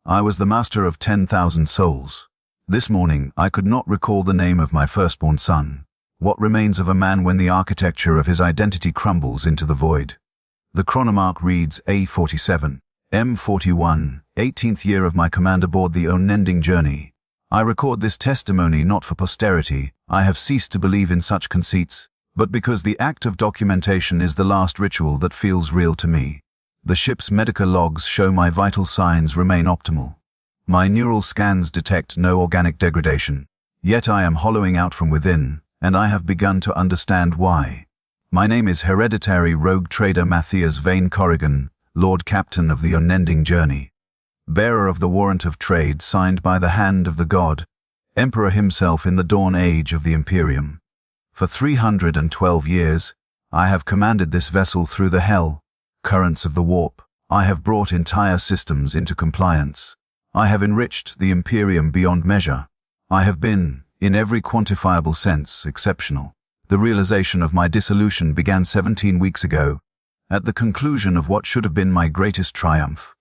I was the master of 10,000 souls. This morning, I could not recall the name of my firstborn son. What remains of a man when the architecture of his identity crumbles into the void? The chronomark reads A47, M41, 18th year of my command aboard the Unending Journey. I record this testimony not for posterity. I have ceased to believe in such conceits, but because the act of documentation is the last ritual that feels real to me. The ship's medical logs show my vital signs remain optimal. My neural scans detect no organic degradation. Yet I am hollowing out from within, and I have begun to understand why. My name is Hereditary Rogue Trader Matthias Vane Korrigan, Lord Captain of the Unending Journey. Bearer of the warrant of trade signed by the hand of the god, Emperor himself in the dawn age of the Imperium. For 312 years, I have commanded this vessel through the hell, currents of the warp. I have brought entire systems into compliance. I have enriched the Imperium beyond measure. I have been, in every quantifiable sense, exceptional. The realization of my dissolution began 17 weeks ago, at the conclusion of what should have been my greatest triumph.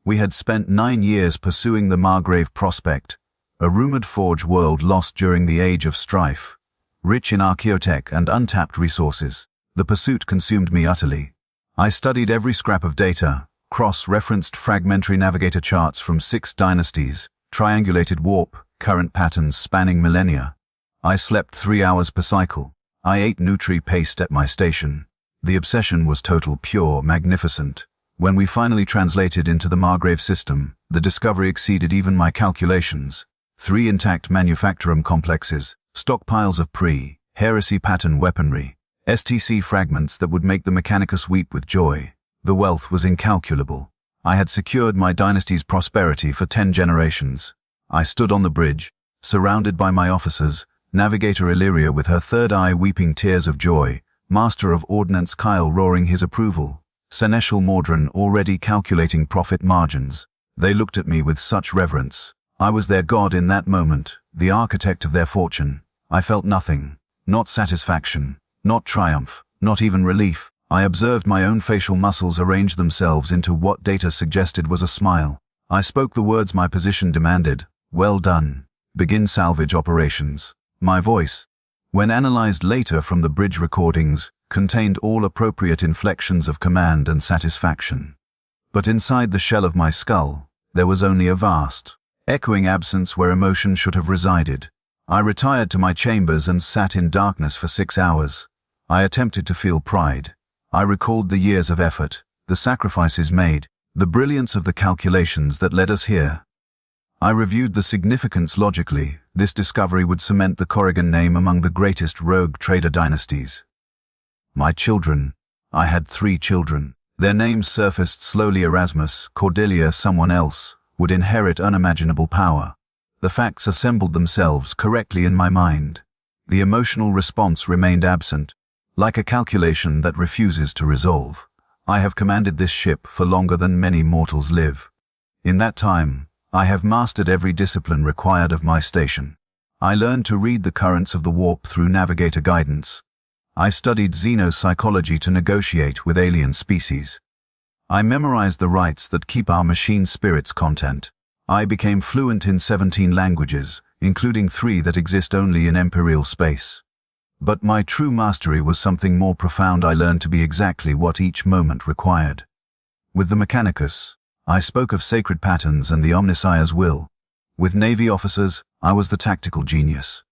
We had spent 9 years pursuing the Margrave prospect, a rumored forge world lost during the Age of Strife, rich in archaeotech and untapped resources. The pursuit consumed me utterly. I studied every scrap of data, cross-referenced fragmentary navigator charts from 6 dynasties, triangulated warp, current patterns spanning millennia. I slept 3 hours per cycle. I ate Nutri paste at my station. The obsession was total, pure, magnificent. When we finally translated into the Margrave system, the discovery exceeded even my calculations. 3 intact manufacturum complexes, stockpiles of pre-heresy pattern weaponry, STC fragments that would make the Mechanicus weep with joy. The wealth was incalculable. I had secured my dynasty's prosperity for 10 generations. I stood on the bridge, surrounded by my officers, Navigator Illyria with her third eye weeping tears of joy, Master of Ordnance Kyle roaring his approval, Seneschal Mordran already calculating profit margins. They looked at me with such reverence. I was their god in that moment, the architect of their fortune. I felt nothing, not satisfaction, not triumph, not even relief. I observed my own facial muscles arrange themselves into what data suggested was a smile. I spoke the words my position demanded. Well done. Begin salvage operations. My voice, when analyzed later from the bridge recordings, contained all appropriate inflections of command and satisfaction. But inside the shell of my skull, there was only a vast, echoing absence where emotion should have resided. I retired to my chambers and sat in darkness for 6 hours. I attempted to feel pride. I recalled the years of effort, the sacrifices made, the brilliance of the calculations that led us here. I reviewed the significance logically. This discovery would cement the Korrigan name among the greatest rogue trader dynasties. My children. I had 3 children. Their names surfaced slowly. Erasmus, Cordelia, someone else, would inherit unimaginable power. The facts assembled themselves correctly in my mind. The emotional response remained absent, like a calculation that refuses to resolve. I have commanded this ship for longer than many mortals live. In that time, I have mastered every discipline required of my station. I learned to read the currents of the warp through navigator guidance. I studied xenopsychology to negotiate with alien species. I memorized the rites that keep our machine spirits content. I became fluent in 17 languages, including 3 that exist only in imperial space. But my true mastery was something more profound. I learned to be exactly what each moment required. With the Mechanicus, I spoke of sacred patterns and the Omnissiah's will. With Navy officers, I was the tactical genius.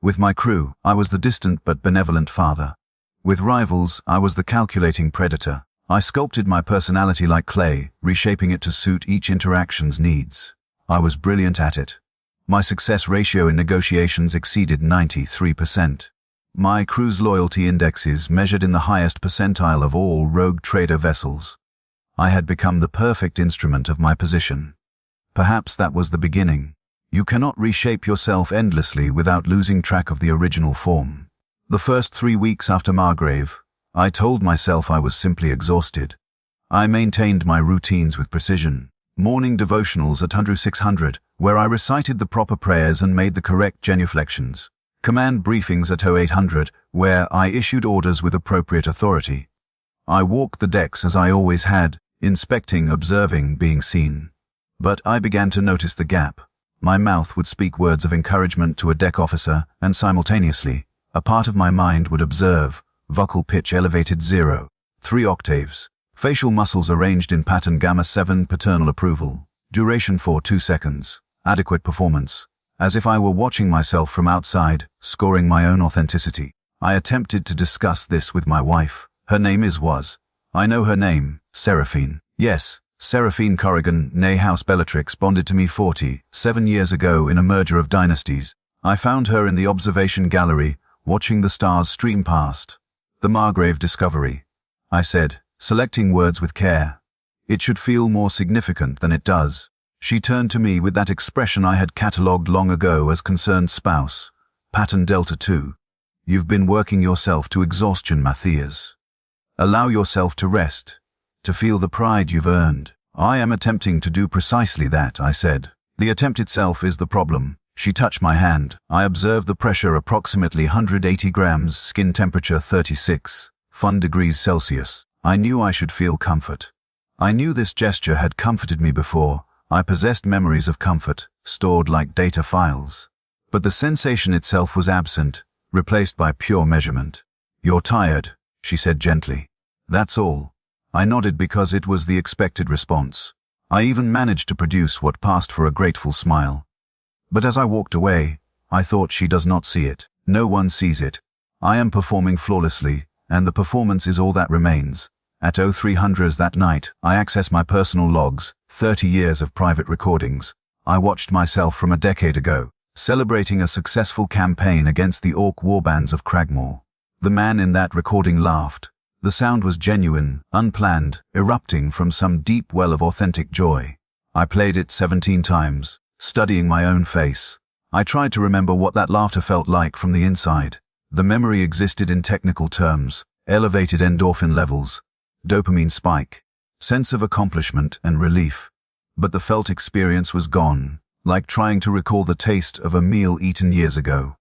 With my crew, I was the distant but benevolent father. With rivals, I was the calculating predator. I sculpted my personality like clay, reshaping it to suit each interaction's needs. I was brilliant at it. My success ratio in negotiations exceeded 93%. My crew's loyalty indexes measured in the highest percentile of all rogue trader vessels. I had become the perfect instrument of my position. Perhaps that was the beginning. You cannot reshape yourself endlessly without losing track of the original form. The first 3 weeks after Margrave, I told myself I was simply exhausted. I maintained my routines with precision. Morning devotionals at 600, where I recited the proper prayers and made the correct genuflections. Command briefings at 0800, where I issued orders with appropriate authority. I walked the decks as I always had, inspecting, observing, being seen. But I began to notice the gap. My mouth would speak words of encouragement to a deck officer, and simultaneously, a part of my mind would observe, vocal pitch elevated 0.3 octaves, facial muscles arranged in pattern gamma 7, paternal approval, duration for 2 seconds, adequate performance, as if I were watching myself from outside, scoring my own authenticity. I attempted to discuss this with my wife. Her name was. I know her name, Seraphine. Yes, Seraphine Korrigan, née House Bellatrix, bonded to me 47 years ago in a merger of dynasties. I found her in the observation gallery, watching the stars stream past. The Margrave discovery, I said, selecting words with care. It should feel more significant than it does. She turned to me with that expression I had catalogued long ago as concerned spouse. Pattern Delta 2. You've been working yourself to exhaustion, Matthias. Allow yourself to rest, to feel the pride you've earned. I am attempting to do precisely that, I said. The attempt itself is the problem. She touched my hand. I observed the pressure approximately 180 grams, skin temperature 36.1 degrees Celsius. I knew I should feel comfort. I knew this gesture had comforted me before. I possessed memories of comfort, stored like data files. But the sensation itself was absent, replaced by pure measurement. You're tired, she said gently. That's all. I nodded because it was the expected response. I even managed to produce what passed for a grateful smile. But as I walked away, I thought she does not see it. No one sees it. I am performing flawlessly, and the performance is all that remains. At 0300 that night, I accessed my personal logs, 30 years of private recordings. I watched myself from a decade ago, celebrating a successful campaign against the orc warbands of Cragmore. The man in that recording laughed. The sound was genuine, unplanned, erupting from some deep well of authentic joy. I played it 17 times, studying my own face. I tried to remember what that laughter felt like from the inside. The memory existed in technical terms: elevated endorphin levels, dopamine spike, sense of accomplishment and relief. But the felt experience was gone, like trying to recall the taste of a meal eaten years ago.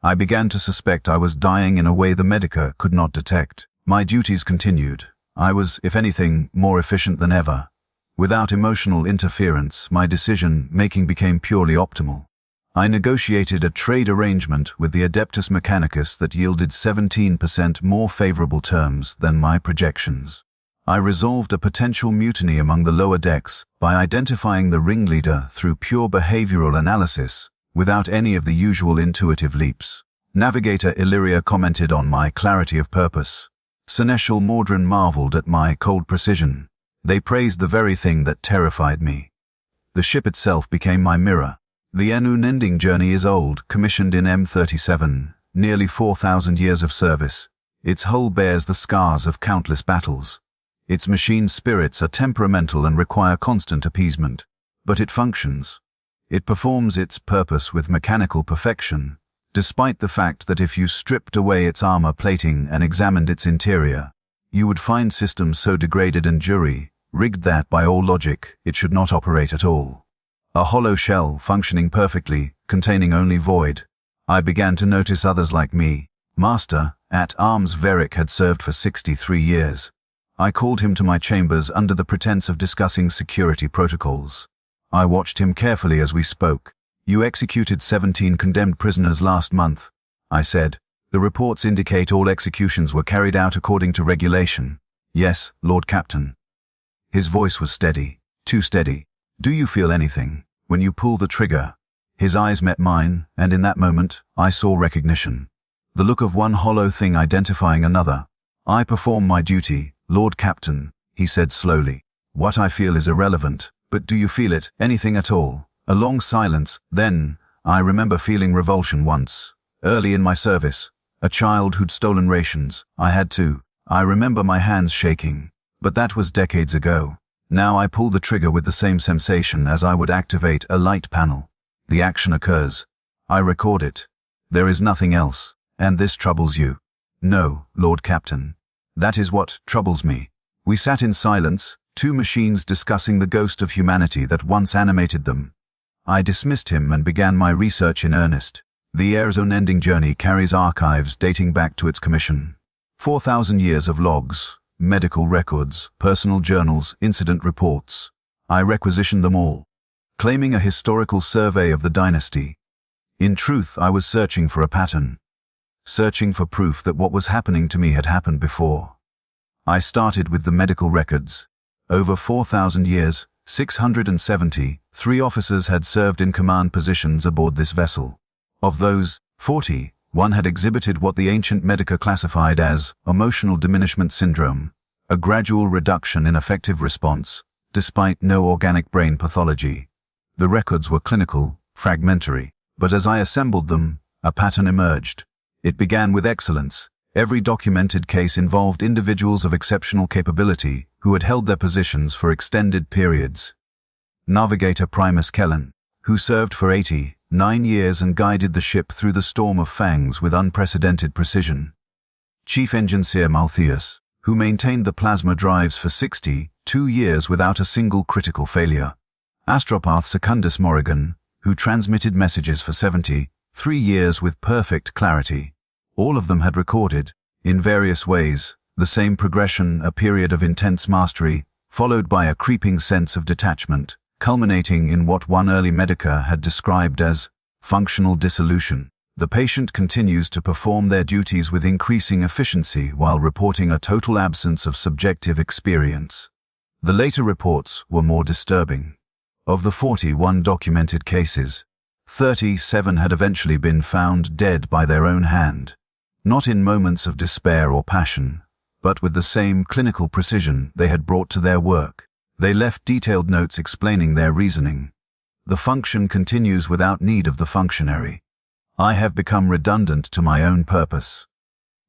I began to suspect I was dying in a way the medicae could not detect. My duties continued. I was, if anything, more efficient than ever. Without emotional interference, my decision-making became purely optimal. I negotiated a trade arrangement with the Adeptus Mechanicus that yielded 17% more favorable terms than my projections. I resolved a potential mutiny among the lower decks by identifying the ringleader through pure behavioral analysis, without any of the usual intuitive leaps. Navigator Illyria commented on my clarity of purpose. Seneschal Mordrin marveled at my cold precision. They praised the very thing that terrified me. The ship itself became my mirror. The Unending Journey is old, commissioned in M37, nearly 4,000 years of service. Its hull bears the scars of countless battles. Its machine spirits are temperamental and require constant appeasement. But it functions. It performs its purpose with mechanical perfection, despite the fact that if you stripped away its armor plating and examined its interior, you would find systems so degraded and jury-rigged that, by all logic, it should not operate at all. A hollow shell, functioning perfectly, containing only void. I began to notice others like me. Master, at Arms Veric had served for 63 years. I called him to my chambers under the pretense of discussing security protocols. I watched him carefully as we spoke. You executed 17 condemned prisoners last month, I said. The reports indicate all executions were carried out according to regulation. Yes, Lord Captain. His voice was steady, too steady. Do you feel anything when you pull the trigger? His eyes met mine, and in that moment, I saw recognition. The look of one hollow thing identifying another. I perform my duty, Lord Captain, he said slowly. What I feel is irrelevant, but do you feel it, anything at all? A long silence. Then, I remember feeling revulsion once. Early in my service. A child who'd stolen rations. I had to. I remember my hands shaking. But that was decades ago. Now I pull the trigger with the same sensation as I would activate a light panel. The action occurs. I record it. There is nothing else. And this troubles you? No, Lord Captain. That is what troubles me. We sat in silence, two machines discussing the ghost of humanity that once animated them. I dismissed him and began my research in earnest. The Air's Unending Journey carries archives dating back to its commission. 4,000 years of logs, medical records, personal journals, incident reports. I requisitioned them all. claiming a historical survey of the dynasty. In truth, I was searching for a pattern, searching for proof that what was happening to me had happened before. I started with the medical records. Over 4,000 years, 673 officers had served in command positions aboard this vessel. Of those, 41 had exhibited what the ancient medicae classified as emotional diminishment syndrome, a gradual reduction in effective response, despite no organic brain pathology. The records were clinical, fragmentary, but as I assembled them, a pattern emerged. It began with excellence. Every documented case involved individuals of exceptional capability who had held their positions for extended periods. Navigator Primus Kellen, who served for 89 years and guided the ship through the storm of fangs with unprecedented precision. Chief Engineer Matthias, who maintained the plasma drives for 62 years without a single critical failure. Astropath Secundus Morrigan, who transmitted messages for 73 years with perfect clarity. All of them had recorded, in various ways, the same progression, a period of intense mastery, followed by a creeping sense of detachment, culminating in what one early medica had described as functional dissolution. The patient continues to perform their duties with increasing efficiency while reporting a total absence of subjective experience. The later reports were more disturbing. Of the 41 documented cases, 37 had eventually been found dead by their own hand. Not in moments of despair or passion, but with the same clinical precision they had brought to their work. They left detailed notes explaining their reasoning. The function continues without need of the functionary. I have become redundant to my own purpose.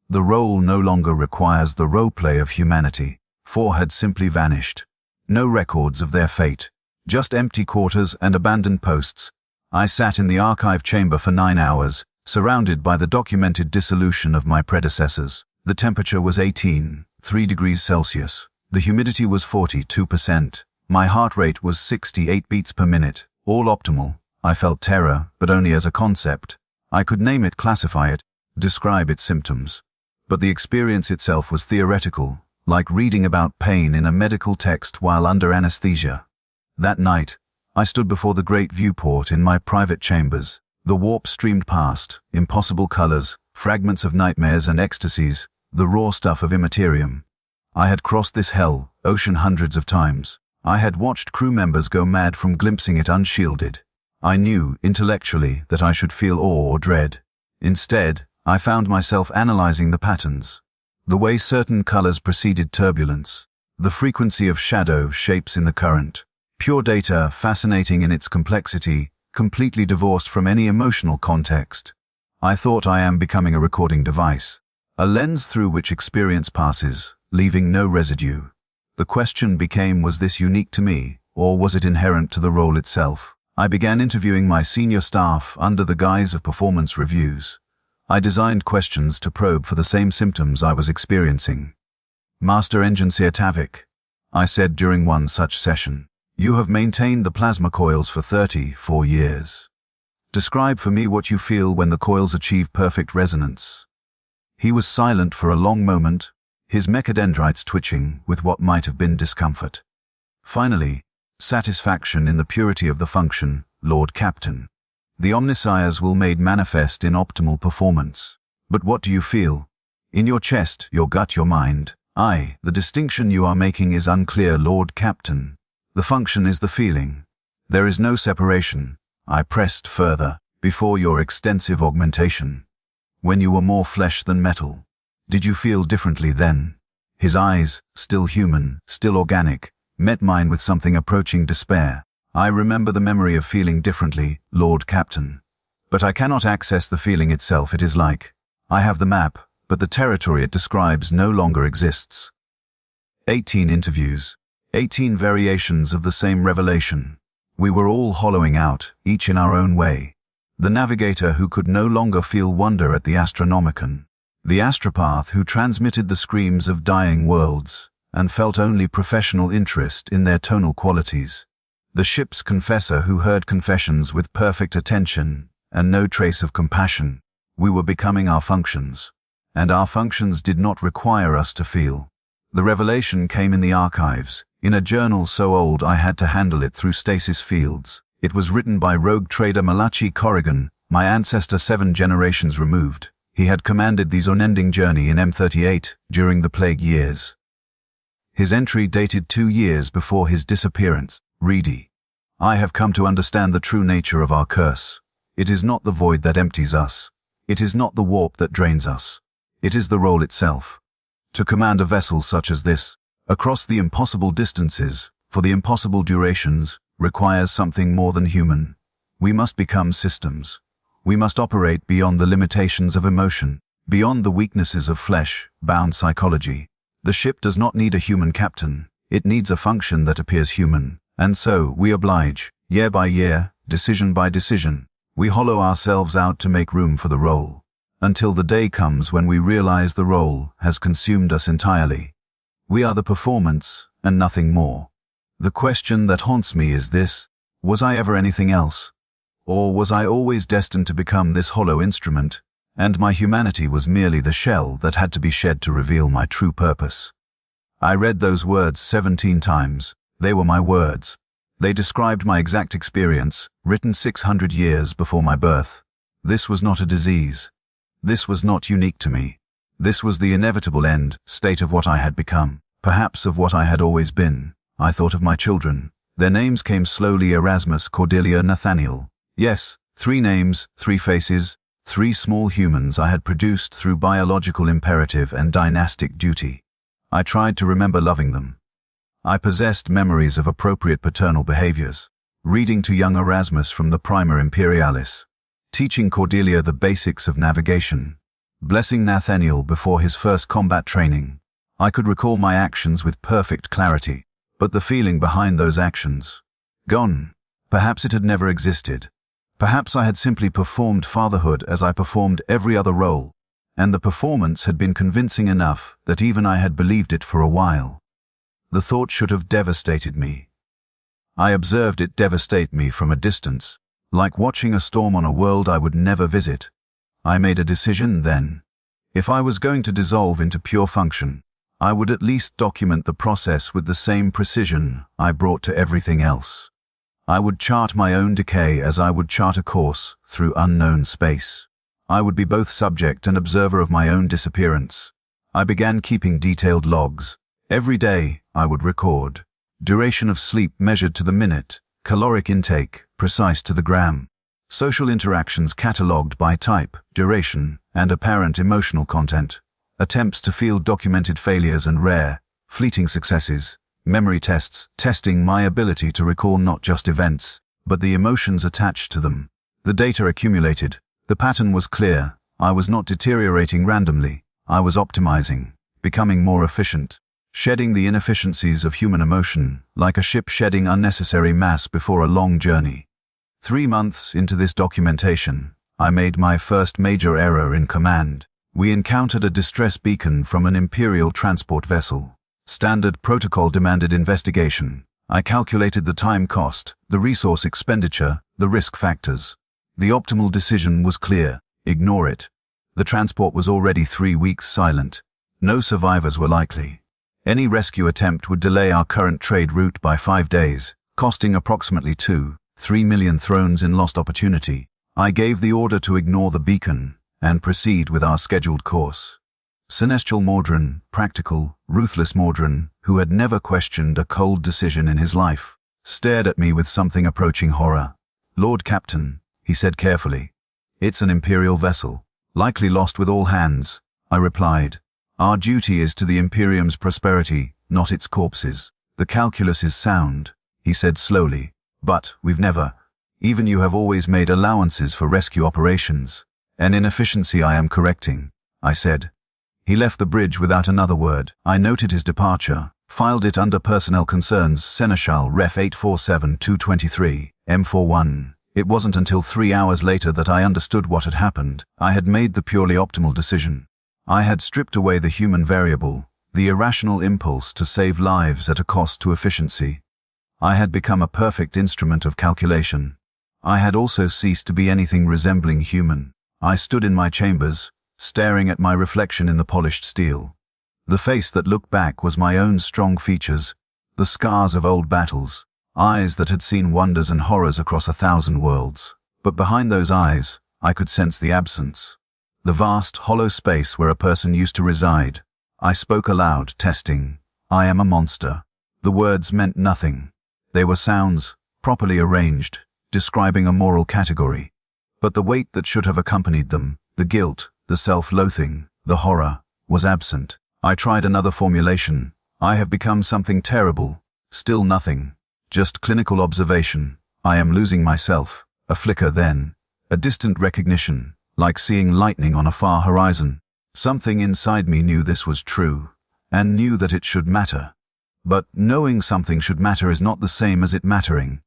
The role no longer requires the role-play of humanity. 4 had simply vanished. No records of their fate, just empty quarters and abandoned posts. I sat in the archive chamber for 9 hours, surrounded by the documented dissolution of my predecessors. The temperature was 18.3 degrees Celsius. The humidity was 42%. My heart rate was 68 beats per minute, all optimal. I felt terror, but only as a concept. I could name it, classify it, describe its symptoms. But the experience itself was theoretical, like reading about pain in a medical text while under anesthesia. That night, I stood before the great viewport in my private chambers. The warp streamed past, impossible colors, fragments of nightmares and ecstasies, the raw stuff of Imperium. I had crossed this hell, ocean hundreds of times. I had watched crew members go mad from glimpsing it unshielded. I knew, intellectually, that I should feel awe or dread. Instead, I found myself analyzing the patterns. The way certain colors preceded turbulence. The frequency of shadow shapes in the current. Pure data, fascinating in its complexity, completely divorced from any emotional context. I thought I am becoming a recording device, a lens through which experience passes, leaving no residue. The question became, was this unique to me, or was it inherent to the role itself? I began interviewing my senior staff under the guise of performance reviews. I designed questions to probe for the same symptoms I was experiencing. Master Engineer Tavik, I said during one such session, you have maintained the plasma coils for 34 years. Describe for me what you feel when the coils achieve perfect resonance. He was silent for a long moment, his mechadendrites twitching with what might have been discomfort. Finally, satisfaction in the purity of the function, Lord Captain. The omniscience will made manifest in optimal performance. But what do you feel? In your chest, your gut, your mind? The distinction you are making is unclear, Lord Captain. The function is the feeling. There is no separation. I pressed further, before your extensive augmentation. When you were more flesh than metal. Did you feel differently then? His eyes, still human, still organic, met mine with something approaching despair. I remember the memory of feeling differently, Lord Captain. But I cannot access the feeling itself. It is like, I have the map, but the territory it describes no longer exists. 18 interviews. 18 variations of the same revelation. We were all hollowing out, each in our own way. The navigator who could no longer feel wonder at the Astronomicon. The astropath who transmitted the screams of dying worlds, and felt only professional interest in their tonal qualities. The ship's confessor who heard confessions with perfect attention, and no trace of compassion. We were becoming our functions. And our functions did not require us to feel. The revelation came in the archives, in a journal so old I had to handle it through stasis fields. It was written by rogue trader Matthias Vane Korrigan, my ancestor 7 generations removed. He had commanded the Unending Journey in M38 during the Plague years. His entry dated 2 years before his disappearance. Reedy. I have come to understand the true nature of our curse. It is not the void that empties us. It is not the warp that drains us. It is the role itself. To command a vessel such as this, across the impossible distances, for the impossible durations, requires something more than human. We must become systems. We must operate beyond the limitations of emotion, beyond the weaknesses of flesh-bound psychology. The ship does not need a human captain. It needs a function that appears human. And so, we oblige, year by year, decision by decision. We hollow ourselves out to make room for the role, until the day comes when we realize the role has consumed us entirely. We are the performance, and nothing more. The question that haunts me is this: was I ever anything else? Or was I always destined to become this hollow instrument, and my humanity was merely the shell that had to be shed to reveal my true purpose? I read those words 17 times. They were my words. They described my exact experience, written 600 years before my birth. This was not a disease. This was not unique to me. This was the inevitable end state of what I had become, perhaps of what I had always been. I thought of my children. Their names came slowly: Erasmus, Cordelia, Nathaniel. Yes, 3 names, 3 faces, 3 small humans I had produced through biological imperative and dynastic duty. I tried to remember loving them. I possessed memories of appropriate paternal behaviors, reading to young Erasmus from the Primer Imperialis, teaching Cordelia the basics of navigation, blessing Nathaniel before his first combat training. I could recall my actions with perfect clarity, but the feeling behind those actions, gone. Perhaps it had never existed. Perhaps I had simply performed fatherhood as I performed every other role, and the performance had been convincing enough that even I had believed it for a while. The thought should have devastated me. I observed it devastate me from a distance, like watching a storm on a world I would never visit. I made a decision then. If I was going to dissolve into pure function, I would at least document the process with the same precision I brought to everything else. I would chart my own decay as I would chart a course through unknown space. I would be both subject and observer of my own disappearance. I began keeping detailed logs. Every day, I would record. Duration of sleep measured to the minute, caloric intake, precise to the gram. Social interactions catalogued by type, duration, and apparent emotional content. Attempts to feel documented failures and rare, fleeting successes. Memory tests, testing my ability to recall not just events, but the emotions attached to them. The data accumulated. The pattern was clear. I was not deteriorating randomly. I was optimizing, becoming more efficient, shedding the inefficiencies of human emotion, like a ship shedding unnecessary mass before a long journey. 3 months into this documentation, I made my first major error in command. We encountered a distress beacon from an Imperial transport vessel. Standard protocol demanded investigation. I calculated the time cost, the resource expenditure, the risk factors. The optimal decision was clear: ignore it. The transport was already 3 weeks silent. No survivors were likely. Any rescue attempt would delay our current trade route by 5 days, costing approximately 2-3 million thrones in lost opportunity. I gave the order to ignore the beacon and proceed with our scheduled course. Celestial Mordrin, practical, ruthless Mordrin, who had never questioned a cold decision in his life, stared at me with something approaching horror. "Lord Captain," he said carefully, "it's an Imperial vessel, likely lost with all hands." I replied, "Our duty is to the Imperium's prosperity, not its corpses." "The calculus is sound," he said slowly, "but we've never. Even you have always made allowances for rescue operations. An inefficiency I am correcting," I said. He left the bridge without another word. I noted his departure, filed it under Personnel Concerns, Seneschal Ref 847-223, M41. It wasn't until 3 hours later that I understood what had happened. I had made the purely optimal decision. I had stripped away the human variable, the irrational impulse to save lives at a cost to efficiency. I had become a perfect instrument of calculation. I had also ceased to be anything resembling human. I stood in my chambers, staring at my reflection in the polished steel. The face that looked back was my own strong features, the scars of old battles. eyes that had seen wonders and horrors across 1,000 worlds. But behind those eyes, I could sense the absence. The vast, hollow space where a person used to reside. I spoke aloud, testing. I am a monster. The words meant nothing. They were sounds, properly arranged, describing a moral category. But the weight that should have accompanied them, the guilt, the self-loathing, the horror, was absent. I tried another formulation. I have become something terrible. Still nothing. Just clinical observation. I am losing myself. A flicker then. A distant recognition, like seeing lightning on a far horizon. Something inside me knew this was true, and knew that it should matter. But knowing something should matter is not the same as it mattering.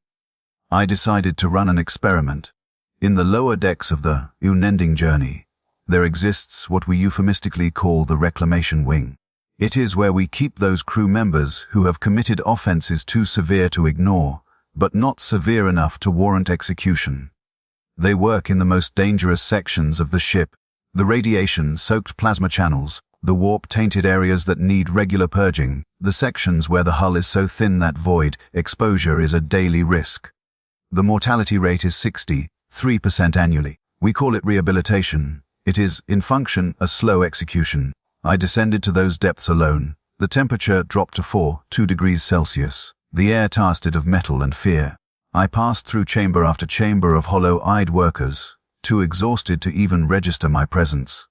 I decided to run an experiment. In the lower decks of the Unending Journey, there exists what we euphemistically call the reclamation wing. It is where we keep those crew members who have committed offenses too severe to ignore, but not severe enough to warrant execution. They work in the most dangerous sections of the ship, the radiation-soaked plasma channels, the warp-tainted areas that need regular purging, the sections where the hull is so thin that void exposure is a daily risk. The mortality rate is 63% annually. We call it rehabilitation. It is, in function, a slow execution. I descended to those depths alone. The temperature dropped to 2 degrees Celsius. The air tasted of metal and fear. I passed through chamber after chamber of hollow-eyed workers, too exhausted to even register my presence.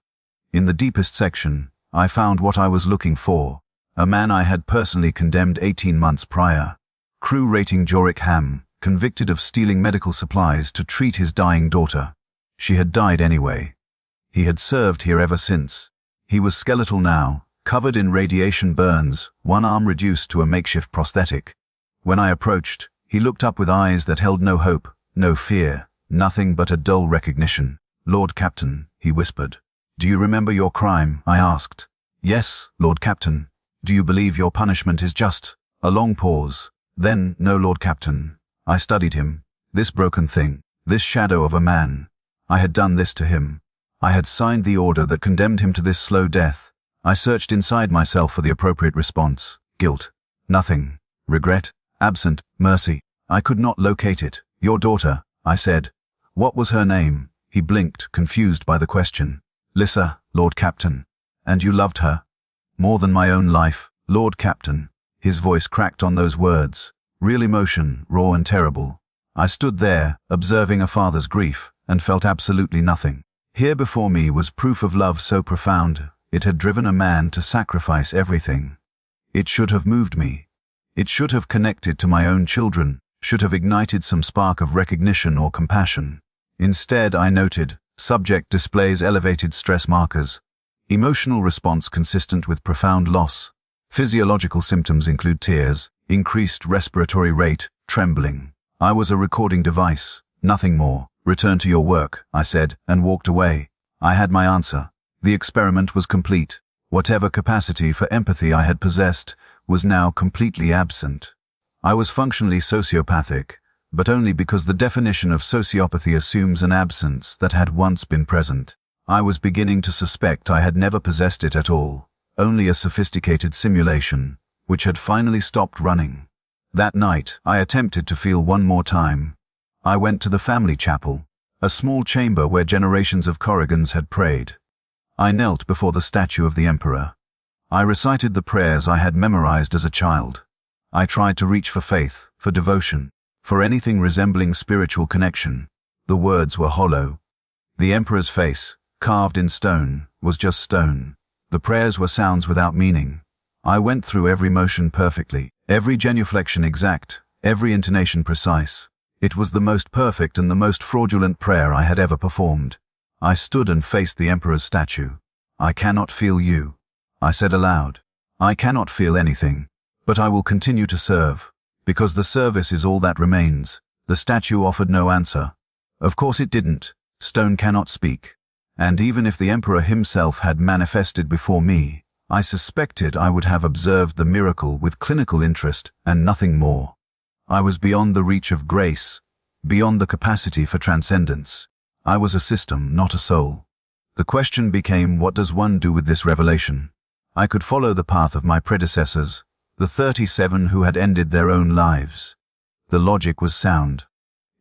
In the deepest section, I found what I was looking for, a man I had personally condemned 18 months prior. Crew rating Jorik Ham, convicted of stealing medical supplies to treat his dying daughter. She had died anyway. He had served here ever since. He was skeletal now, covered in radiation burns, one arm reduced to a makeshift prosthetic. When I approached, he looked up with eyes that held no hope, no fear, nothing but a dull recognition. "Lord Captain," he whispered. "Do you remember your crime?" I asked. "Yes, Lord Captain." "Do you believe your punishment is just?" A long pause. Then, "No, Lord Captain." I studied him. This broken thing, this shadow of a man. I had done this to him. I had signed the order that condemned him to this slow death. I searched inside myself for the appropriate response. Guilt. Nothing. Regret. Absent. Mercy. I could not locate it. "Your daughter," I said. "What was her name?" He blinked, confused by the question. "Lissa, Lord Captain." "And you loved her?" "More than my own life, Lord Captain." His voice cracked on those words. Real emotion, raw and terrible. I stood there, observing a father's grief, and felt absolutely nothing. Here before me was proof of love so profound, it had driven a man to sacrifice everything. It should have moved me. It should have connected to my own children, should have ignited some spark of recognition or compassion. Instead, I noted, subject displays elevated stress markers. Emotional response consistent with profound loss. Physiological symptoms include tears, increased respiratory rate, trembling. I was a recording device, nothing more. "Return to your work," I said, and walked away. I had my answer. The experiment was complete. Whatever capacity for empathy I had possessed was now completely absent. I was functionally sociopathic, but only because the definition of sociopathy assumes an absence that had once been present. I was beginning to suspect I had never possessed it at all, only a sophisticated simulation, which had finally stopped running. That night, I attempted to feel one more time. I went to the family chapel, a small chamber where generations of Korrigans had prayed. I knelt before the statue of the Emperor. I recited the prayers I had memorized as a child. I tried to reach for faith, for devotion, for anything resembling spiritual connection. The words were hollow. The Emperor's face, carved in stone, was just stone. The prayers were sounds without meaning. I went through every motion perfectly, every genuflection exact, every intonation precise. It was the most perfect and the most fraudulent prayer I had ever performed. I stood and faced the Emperor's statue. "I cannot feel you," I said aloud. "I cannot feel anything, but I will continue to serve, because the service is all that remains." The statue offered no answer. Of course it didn't. Stone cannot speak. And even if the Emperor himself had manifested before me, I suspected I would have observed the miracle with clinical interest and nothing more. I was beyond the reach of grace, beyond the capacity for transcendence. I was a system, not a soul. The question became, what does one do with this revelation? I could follow the path of my predecessors, the 37 who had ended their own lives. The logic was sound.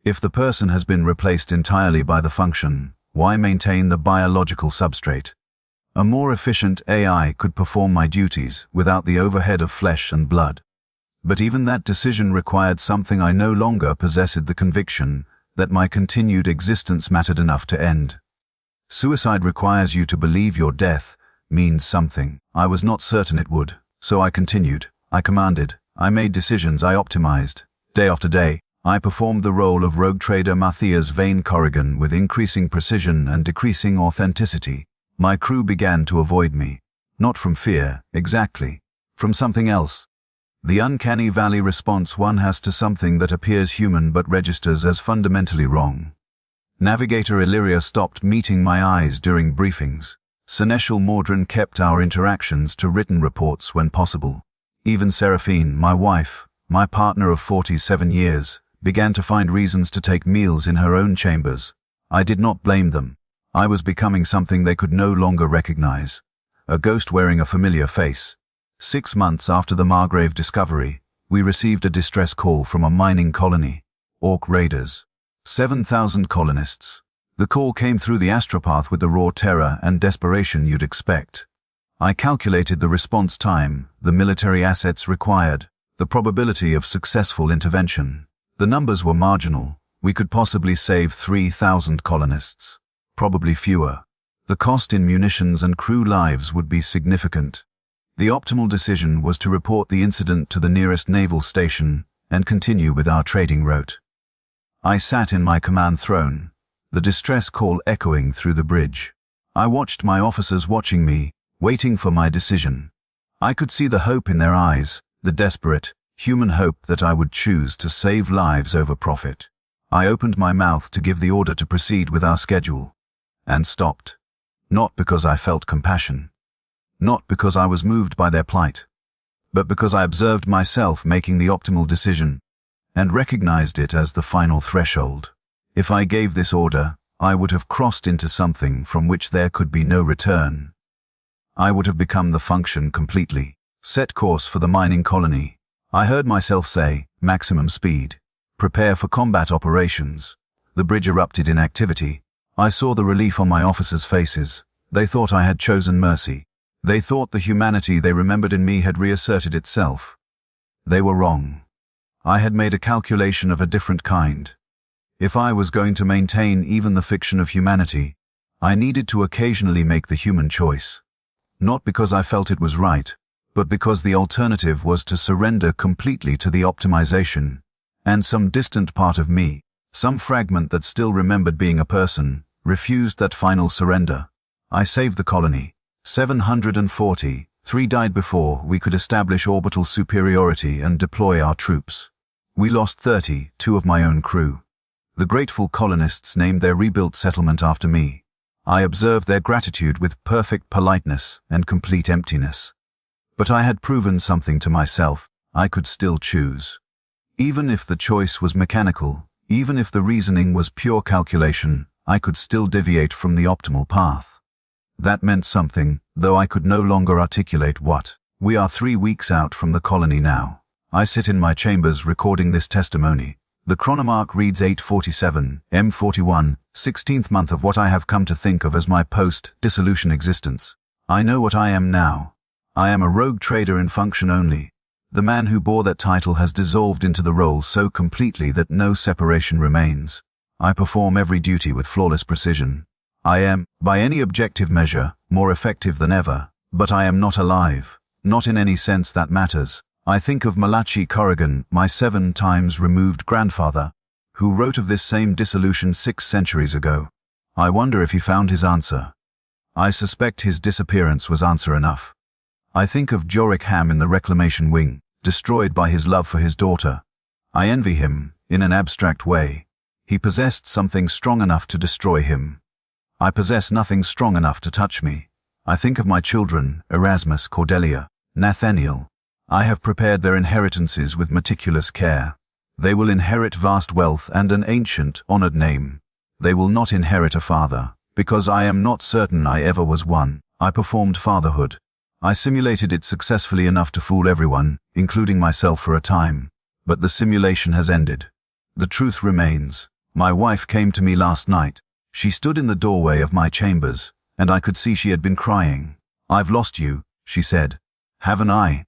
If the person has been replaced entirely by the function, why maintain the biological substrate? A more efficient AI could perform my duties without the overhead of flesh and blood. But even that decision required something I no longer possessed: the conviction that my continued existence mattered enough to end. Suicide requires you to believe your death means something. I was not certain it would, so I continued. I commanded. I made decisions. I optimized. Day after day, I performed the role of rogue Trader Matthias Vane Korrigan with increasing precision and decreasing authenticity. My crew began to avoid me. Not from fear, exactly. From something else. The uncanny valley response one has to something that appears human but registers as fundamentally wrong. Navigator Illyria stopped meeting my eyes during briefings. Seneschal Mordrin kept our interactions to written reports when possible. Even Seraphine, my wife, my partner of 47 years, began to find reasons to take meals in her own chambers. I did not blame them. I was becoming something they could no longer recognize. A ghost wearing a familiar face. 6 months after the Margrave discovery, we received a distress call from a mining colony. Orc raiders. 7,000 colonists. The call came through the astropath with the raw terror and desperation you'd expect. I calculated the response time, the military assets required, the probability of successful intervention. The numbers were marginal. We could possibly save 3,000 colonists. Probably fewer. The cost in munitions and crew lives would be significant. The optimal decision was to report the incident to the nearest naval station and continue with our trading route. I sat in my command throne, the distress call echoing through the bridge. I watched my officers watching me, waiting for my decision. I could see the hope in their eyes, the desperate, human hope that I would choose to save lives over profit. I opened my mouth to give the order to proceed with our schedule, and stopped. Not because I felt compassion. Not because I was moved by their plight, but because I observed myself making the optimal decision, and recognized it as the final threshold. If I gave this order, I would have crossed into something from which there could be no return. I would have become the function completely. Set course for the mining colony. I heard myself say, maximum speed. Prepare for combat operations. The bridge erupted in activity. I saw the relief on my officers' faces. They thought I had chosen mercy. They thought the humanity they remembered in me had reasserted itself. They were wrong. I had made a calculation of a different kind. If I was going to maintain even the fiction of humanity, I needed to occasionally make the human choice. Not because I felt it was right, but because the alternative was to surrender completely to the optimization, and some distant part of me, some fragment that still remembered being a person, refused that final surrender. I saved the colony. 740, 3 died before we could establish orbital superiority and deploy our troops. We lost 30, 2 of my own crew. The grateful colonists named their rebuilt settlement after me. I observed their gratitude with perfect politeness and complete emptiness. But I had proven something to myself. I could still choose. Even if the choice was mechanical, even if the reasoning was pure calculation, I could still deviate from the optimal path. That meant something, though I could no longer articulate what. We are 3 weeks out from the colony now. I sit in my chambers recording this testimony. The chronomark reads 847, M41, 16th month of what I have come to think of as my post-dissolution existence. I know what I am now. I am a rogue trader in function only. The man who bore that title has dissolved into the role so completely that no separation remains. I perform every duty with flawless precision. I am, by any objective measure, more effective than ever, but I am not alive, not in any sense that matters. I think of Malachi Korrigan, my 7 times removed grandfather, who wrote of this same dissolution 6 centuries ago. I wonder if he found his answer. I suspect his disappearance was answer enough. I think of Jorik Ham in the Reclamation Wing, destroyed by his love for his daughter. I envy him, in an abstract way. He possessed something strong enough to destroy him. I possess nothing strong enough to touch me. I think of my children, Erasmus, Cordelia, Nathaniel. I have prepared their inheritances with meticulous care. They will inherit vast wealth and an ancient, honored name. They will not inherit a father, because I am not certain I ever was one. I performed fatherhood. I simulated it successfully enough to fool everyone, including myself for a time. But the simulation has ended. The truth remains. My wife came to me last night. She stood in the doorway of my chambers, and I could see she had been crying. "I've lost you," she said. "Haven't I?"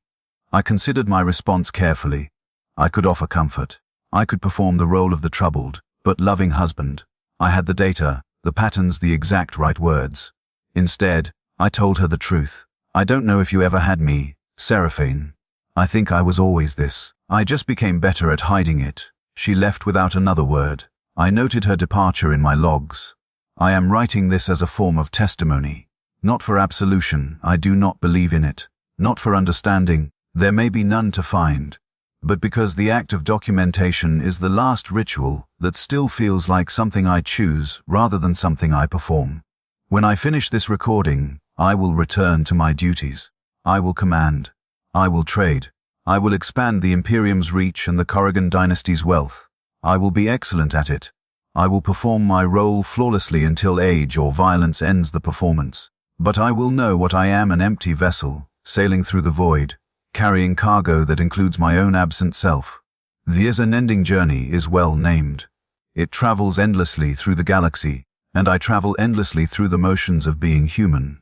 I considered my response carefully. I could offer comfort. I could perform the role of the troubled, but loving husband. I had the data, the patterns, the exact right words. Instead, I told her the truth. "I don't know if you ever had me, Seraphine. I think I was always this. I just became better at hiding it." She left without another word. I noted her departure in my logs. I am writing this as a form of testimony. Not for absolution, I do not believe in it. Not for understanding, there may be none to find. But because the act of documentation is the last ritual that still feels like something I choose rather than something I perform. When I finish this recording, I will return to my duties. I will command. I will trade. I will expand the Imperium's reach and the Korrigan dynasty's wealth. I will be excellent at it. I will perform my role flawlessly until age or violence ends the performance. But I will know what I am, an empty vessel, sailing through the void, carrying cargo that includes my own absent self. The Unending Journey is well named. It travels endlessly through the galaxy, and I travel endlessly through the motions of being human.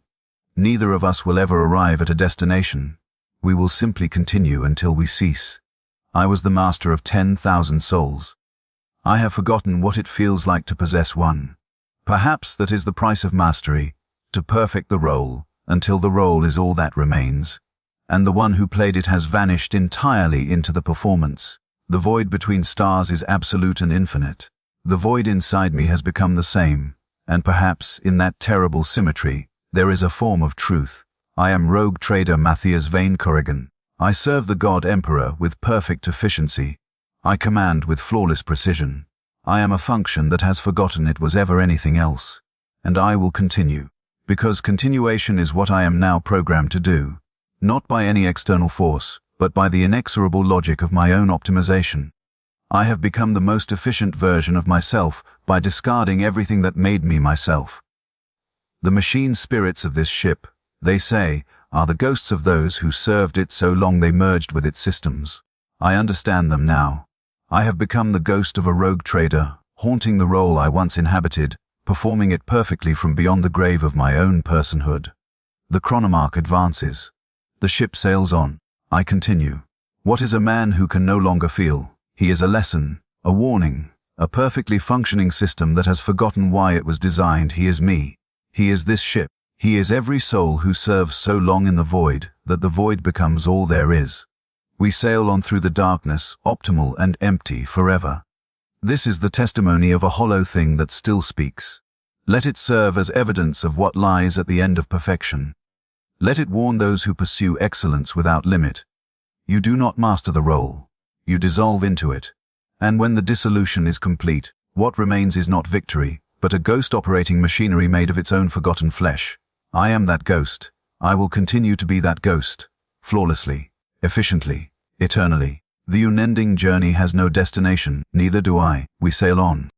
Neither of us will ever arrive at a destination. We will simply continue until we cease. I was the master of 10,000 souls. I have forgotten what it feels like to possess one. Perhaps that is the price of mastery, to perfect the role, until the role is all that remains. And the one who played it has vanished entirely into the performance. The void between stars is absolute and infinite. The void inside me has become the same, and perhaps, in that terrible symmetry, there is a form of truth. I am rogue Trader Matthias Vane Korrigan. I serve the God Emperor with perfect efficiency. I command with flawless precision. I am a function that has forgotten it was ever anything else. And I will continue, because continuation is what I am now programmed to do. Not by any external force, but by the inexorable logic of my own optimization. I have become the most efficient version of myself by discarding everything that made me myself. The machine spirits of this ship, they say, are the ghosts of those who served it so long they merged with its systems. I understand them now. I have become the ghost of a rogue trader, haunting the role I once inhabited, performing it perfectly from beyond the grave of my own personhood. The chronomark advances. The ship sails on. I continue. What is a man who can no longer feel? He is a lesson, a warning, a perfectly functioning system that has forgotten why it was designed. He is me. He is this ship. He is every soul who serves so long in the void that the void becomes all there is. We sail on through the darkness, optimal and empty forever. This is the testimony of a hollow thing that still speaks. Let it serve as evidence of what lies at the end of perfection. Let it warn those who pursue excellence without limit. You do not master the role. You dissolve into it. And when the dissolution is complete, what remains is not victory, but a ghost operating machinery made of its own forgotten flesh. I am that ghost. I will continue to be that ghost. Flawlessly. Efficiently. Eternally. The Unending Journey has no destination, neither do I. We sail on.